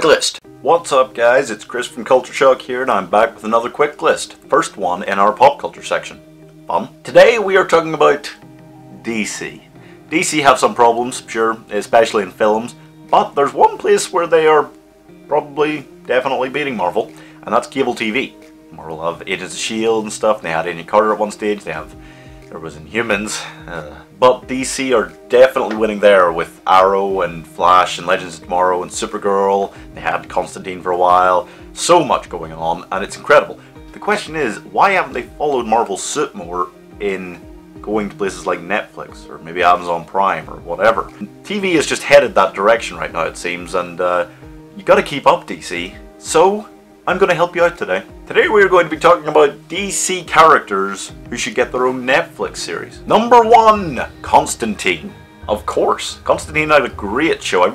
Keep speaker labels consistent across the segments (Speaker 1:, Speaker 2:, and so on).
Speaker 1: list. What's up guys, it's Chris from Culture Shock here and I'm back with another quick list. First one in our pop culture section. Fun. Today we are talking about DC. DC have some problems, sure, especially in films, but there's one place where they are probably, definitely beating Marvel, and that's cable TV. Marvel have Agents of S.H.I.E.L.D. and stuff, they had Agent Carter at one stage, there was Inhumans, but DC are definitely winning there with Arrow and Flash and Legends of Tomorrow and Supergirl. They had Constantine for a while. So much going on and it's incredible. The question is, why haven't they followed Marvel's suit more in going to places like Netflix or maybe Amazon Prime or whatever? TV is just headed that direction right now it seems, and you gotta keep up, DC. So I'm going to help you out today. Today we're going to be talking about DC characters who should get their own Netflix series. Number 1, Constantine. Of course, Constantine had a great show. I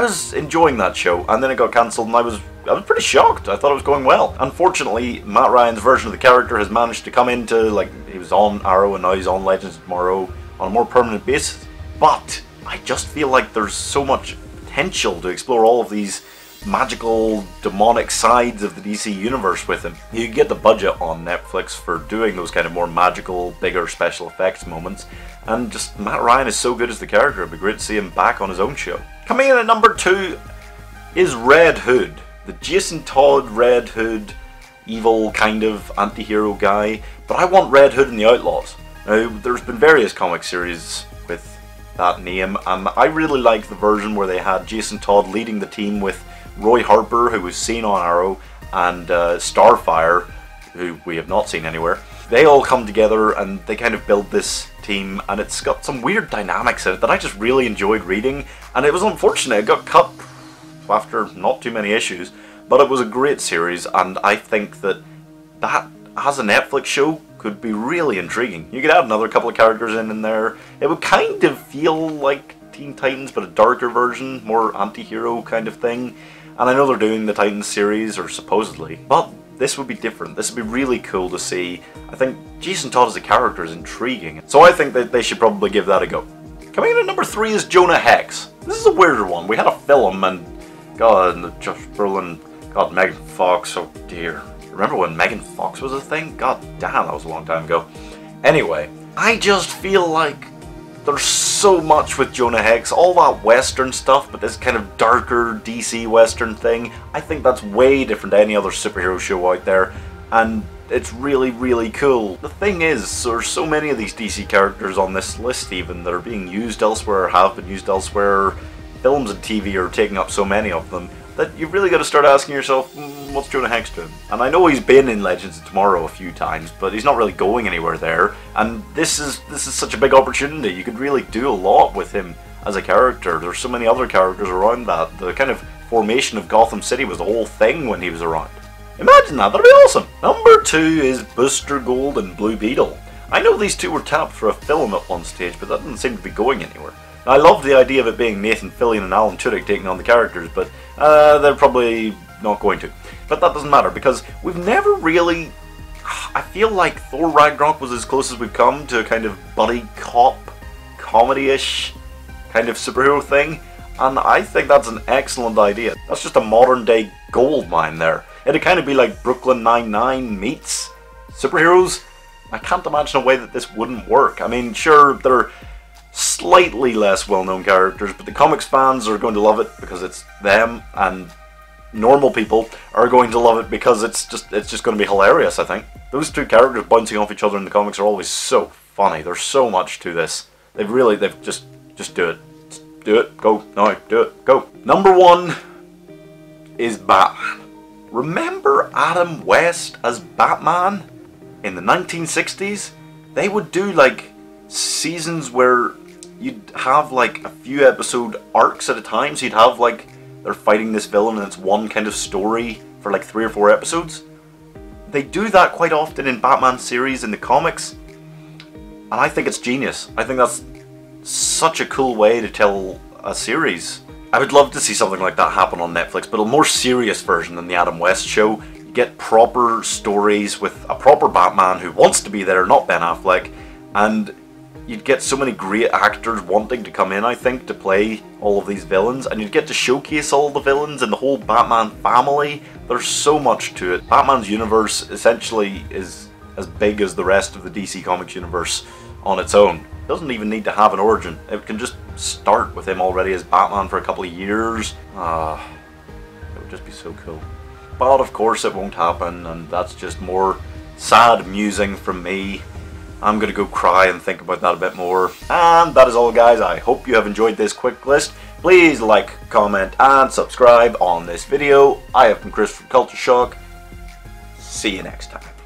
Speaker 1: was enjoying that show, and then it got cancelled and I was pretty shocked. I thought it was going well. Unfortunately, Matt Ryan's version of the character has managed to come into, like, he was on Arrow and now he's on Legends of Tomorrow on a more permanent basis. But I just feel like there's so much potential to explore all of these magical, demonic sides of the DC universe with him. You get the budget on Netflix for doing those kind of more magical, bigger special effects moments, and just Matt Ryan is so good as the character, it'd be great to see him back on his own show. Coming in at number 2 is Red Hood. The Jason Todd Red Hood, evil kind of anti-hero guy, but I want Red Hood and the Outlaws. Now, there's been various comic series with that name, and I really like the version where they had Jason Todd leading the team with Roy Harper, who was seen on Arrow, and Starfire, who we have not seen anywhere. They all come together and they kind of build this team, and it's got some weird dynamics in it that I just really enjoyed reading, and it was unfortunate it got cut after not too many issues, but it was a great series, and I think that as a Netflix show could be really intriguing. You could add another couple of characters in there. It would kind of feel like Teen Titans, but a darker version, more anti-hero kind of thing. And I know they're doing the Titans series, or supposedly, but this would be different. This would be really cool to see. I think Jason Todd as a character is intriguing, so I think that they should probably give that a go. Coming in at number 3 is Jonah Hex. This is a weirder one. We had a film, and God, and Josh Brolin, God, Megan Fox, oh dear. Remember when Megan Fox was a thing? God damn, that was a long time ago. Anyway, I just feel like there's so much with Jonah Hex, all that Western stuff, but this kind of darker DC Western thing. I think that's way different to any other superhero show out there, and it's really, really cool. The thing is, there's so many of these DC characters on this list even that are being used elsewhere, or have been used elsewhere. Films and TV are taking up so many of them that you've really got to start asking yourself, what's Jonah Hex doing? And I know he's been in Legends of Tomorrow a few times, but he's not really going anywhere there. And this is such a big opportunity. You could really do a lot with him as a character. There's so many other characters around that. The kind of formation of Gotham City was the whole thing when he was around. Imagine that, that'd be awesome. Number 2 is Booster Gold and Blue Beetle. I know these two were tapped for a film at one stage, but that doesn't seem to be going anywhere. I love the idea of it being Nathan Fillion and Alan Tudyk taking on the characters, but they're probably not going to. But that doesn't matter, because we've never really... I feel like Thor Ragnarok was as close as we've come to a kind of buddy cop, comedy-ish kind of superhero thing, and I think that's an excellent idea. That's just a modern day gold mine there. It'd kind of be like Brooklyn Nine-Nine meets superheroes. I can't imagine a way that this wouldn't work. I mean, sure, they're slightly less well-known characters, but the comics fans are going to love it because it's them, and normal people are going to love it because it's just going to be hilarious, I think. Those two characters bouncing off each other in the comics are always so funny. There's so much to this. They've just do it. Just do it. Go. No, do it. Go. Number 1 is Batman. Remember Adam West as Batman in the 1960s? They would do like seasons where you'd have like a few episode arcs at a time, so you'd have like they're fighting this villain and it's one kind of story for like 3 or 4 episodes. They do that quite often in Batman series in the comics, and I think it's genius. I think that's such a cool way to tell a series. I would love to see something like that happen on Netflix, but a more serious version than the Adam West show. You get proper stories with a proper Batman who wants to be there, not Ben Affleck, and you'd get so many great actors wanting to come in, I think, to play all of these villains, and you'd get to showcase all the villains and the whole Batman family. There's so much to it. Batman's universe essentially is as big as the rest of the DC Comics universe on its own. It doesn't even need to have an origin. It can just start with him already as Batman for a couple of years. It would just be so cool. But of course it won't happen, and that's just more sad musing from me. I'm gonna go cry and think about that a bit more. And that is all, guys. I hope you have enjoyed this quick list. Please like, comment, and subscribe on this video. I have been Chris from Culture Shock. See you next time.